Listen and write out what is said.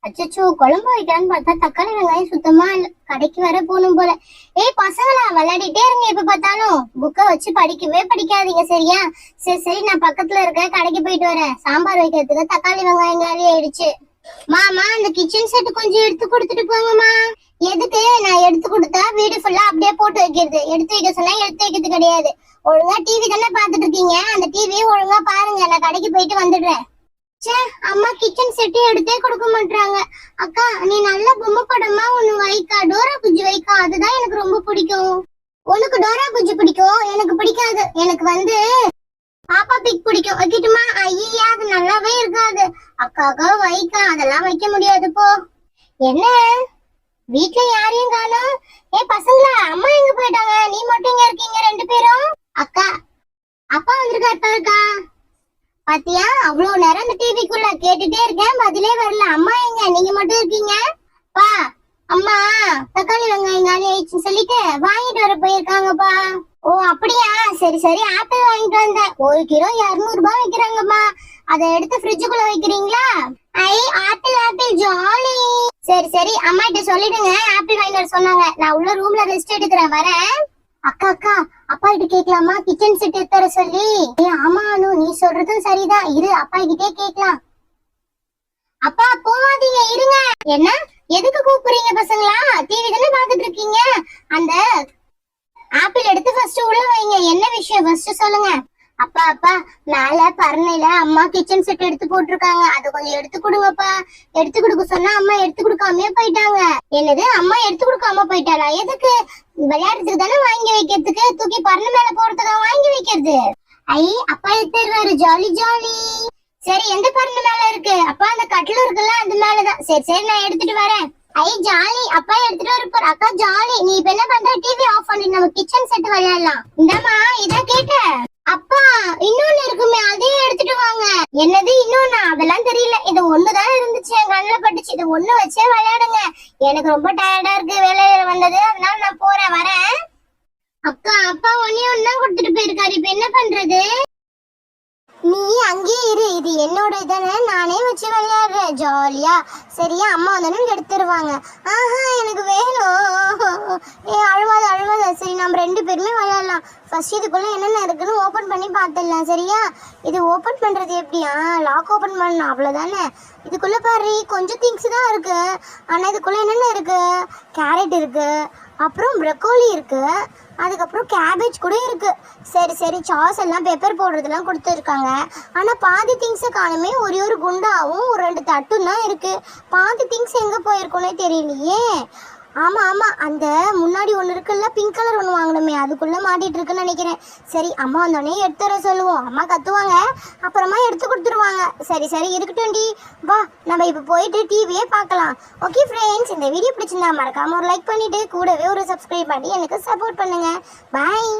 அச்சோ, குழம்பு வைக்கலான்னு பார்த்தா தக்காளி வெங்காயம் சுத்தமா இல்ல. கடைக்கு வர போகணும் போல. ஏய் பசங்களா, விளையாடிட்டே இருங்க எப்ப பார்த்தாலும். புக்கை வச்சு படிக்கவே படிக்காதீங்க சரியா? சரி சரி, நான் பக்கத்துல இருக்க கடைக்கு போயிட்டு வரேன். சாம்பார் வைக்கிறதுக்கு தக்காளி வெங்காயம் காலி ஆயிடுச்சு. மாமா, அந்த கிச்சன் செட் கொஞ்சம் எடுத்து கொடுத்துட்டு போங்கம்மா. எதுக்கு? நான் எடுத்து கொடுத்தா வீடு ஃபுல்லா அப்படியே போட்டு வைக்கிறது. எடுத்து வைக்க சொன்னா எடுத்து வைக்கிறது கிடையாது. ஒழுங்கா டிவி தானே பாத்துட்டு இருக்கீங்க, அந்த டிவியை ஒழுங்கா பாருங்க. நான் கடைக்கு போயிட்டு வந்துடுறேன். சே, அம்மா கிச்சன் செட்டே எடுத்தே கொடுக்க மாட்டாங்க. அக்கா, நீ நல்ல பொம்மை படமா ஒண்ணு வைக்கா, டோரா குஞ்சு வைக்கா, அதுதான் எனக்கு ரொம்ப பிடிக்கும். உனக்கு டோரா குஞ்சு பிடிக்கும், எனக்கு பிடிக்காது. எனக்கு பாப்பா பிக் பிடிக்கும். வைக்கட்டுமா? ஐயா, அது நல்லாவே இருக்காது. அக்காக்கா வைக்கா, அதெல்லாம் வைக்க முடியாது போ. என்ன, வீட்டுல யாரையும் காணோம்? ஏ பசங்களா, அம்மா எங்க போயிட்டாங்க? நீ மட்டும் இங்க இருக்கீங்க ரெண்டு பேரும். அக்கா, அப்பா வந்திருக்காரு பாருக்கா. பாத்தியா, அவ்வளவு நேரம் இந்த டிவிக்குள்ள கேட்டுட்டே இருக்கேன், பதிலே வரல. அம்மா எங்க? நீங்க மட்டும் இருக்கீங்க. பா, அம்மா தக்காளி வெங்காயம் காலி ஆயிடுச்சுன்னு சொல்லிட்டு வாங்கிட்டு வர போயிருக்காங்கப்பா. ஓ அப்படியா? சரி சரி, ஆப்பிள் வாங்கிட்டு வந்தேன். 1 கிலோ 200 ரூபாய் வைக்கிறாங்கம்மா. அதை எடுத்து ஃப்ரிட்ஜுக்குள்ள வைக்கிறீங்களா? ஐ, ஆப்பிள் ஆப்பிள் ஜாலி. சரி சரி, அம்மா கிட்ட சொல்லிடுங்க ஆப்பிள் வாங்கிட்டு வர சொன்னாங்க. நான் உள்ள ரூம்ல ரெஸ்ட் எடுக்கிறேன், வரேன். அக்கா அக்கா, அப்பா கிட்ட கேட்கலாமா கிச்சன் செட் எடுத்துற சொல்லி? ஆமா அனு, நீ சொல்றதும் சரிதான். இரு, அப்பா கிட்டே கேட்கலாம். அப்பா போவாதீங்க, இருங்க. என்ன, எதுக்கு கூப்பிடுறீங்க பசங்களா? டிவி தானே பாத்துட்டு இருக்கீங்க. அந்த ஆப்பிள் எடுத்து ஃபர்ஸ்ட் உள்ள வைங்க. என்ன விஷயம் ஃபர்ஸ்ட் சொல்லுங்க. அப்பா அப்பா, மேல பரணையில அம்மா கிச்சன் செட் எடுத்து போட்டிருக்காங்க, அது கொஞ்சம் எடுத்து கொடுங்கப்பா. எடுத்து கொடுக்க சொன்னா அம்மா எடுத்து கொடுக்காமயே போயிட்டாங்க. என்னது, அம்மா எடுத்து கொடுக்காம போயிட்டாளா? எதுக்கு? விளையாடுறதுக்கு தானே வாங்கி வைக்கிறதுக்கு. தூக்கி பரணை மேல போறதுக்காக வாங்கி வைக்கிறது. ஐ, அப்பா எடுத்துருவாரு, ஜாலி ஜாலி. சரி, எந்த பரணை மேல இருக்கு? அப்பா அந்த கட்டில இருக்குல்ல, அது மேலதான். சரி சரி, நான் எடுத்துட்டு வரேன். ஐ ஜாலி, அப்பா எடுத்துட்டு வரப்பாரு. அக்கா ஜாலி, நீ இப்ப என்ன பண்ற? டிவி ஆஃப் பண்ணி நம்ம கிச்சன் செட் விளையாடலாம். இந்தாமா, இதான் கேட்டேன். அப்பா, இன்னொன்னு இருக்குமே, அதையும் எடுத்துட்டு வாங்க. என்னது இன்னொன்னா? அதெல்லாம் தெரியல, இது ஒண்ணுதான் இருந்துச்சு, என் கண்ணுல பட்டுச்சு. இது ஒண்ணு வச்சே விளையாடுங்க. எனக்கு ரொம்ப டயர்டா இருக்கு, வேலையில வந்தது, அதனால நான் போறேன், வரேன். அக்கா, அப்பா ஒன்னுதான் கொடுத்துட்டு போயிருக்காரு, இப்ப என்ன பண்றது? நீ அங்கேயே இரு, இது என்னோட தானே, நானே வச்சு விளையாடுறேன் ஜாலியா. சரியா? அம்மா வந்தாலும் எடுத்துருவாங்க. ஆஹா, எனக்கு வேணும். அழுவாத அழுவாத. சரி, நம்ம 2 பேருமே விளையாடலாம். ஃபர்ஸ்ட் இதுக்குள்ள என்னென்ன இருக்குன்னு ஓபன் பண்ணி பார்த்துடலாம். சரியா? இது ஓபன் பண்றது எப்படியா? லாக் ஓபன் பண்ணணும், அவ்வளவுதானே. இதுக்குள்ள பாரு, கொஞ்சம் திங்ஸ் தான் இருக்கு. ஆனா இதுக்குள்ள என்னென்ன இருக்கு? கேரட் இருக்கு, அப்புறம் ப்ரக்கோலி இருக்கு, அதுக்கப்புறம் கேபேஜ் கூட இருக்கு. சரி சரி, சாஸ் எல்லாம் பெப்பர் போடுறதுலாம் கொடுத்துருக்காங்க. ஆனா பாதி திங்ஸை காணுமே. ஒரு குண்டாவும் 2 தட்டும் தான் இருக்கு. பாதி திங்ஸ் எங்க போயிருக்கோன்னே தெரியலையே. ஆமா ஆமா, அந்த முன்னாடி ஒண்ணு இருக்குல்ல, பிங்க் கலர் ஒண்ணு வாங்கணுமே, அதுக்குள்ள மாட்டிட்டு இருக்குன்னு நினைக்கிறேன். சரி, அம்மா வந்தோடனே எடுத்து வர சொல்லுவோம். அம்மா கத்துவாங்க, அப்புறமா எடுத்து கொடுத்துருவாங்க. சரி சரி, இருக்கட்டும் டி. வா, நம்ம இப்ப போயிட்டு டிவியே பார்க்கலாம். ஓகே ஃப்ரெண்ட்ஸ், இந்த வீடியோ பிடிச்சிருந்தா மறக்காம ஒரு லைக் பண்ணிட்டு கூடவே ஒரு சப்ஸ்கிரைப் பண்ணி எனக்கு சப்போர்ட் பண்ணுங்க. பாய்.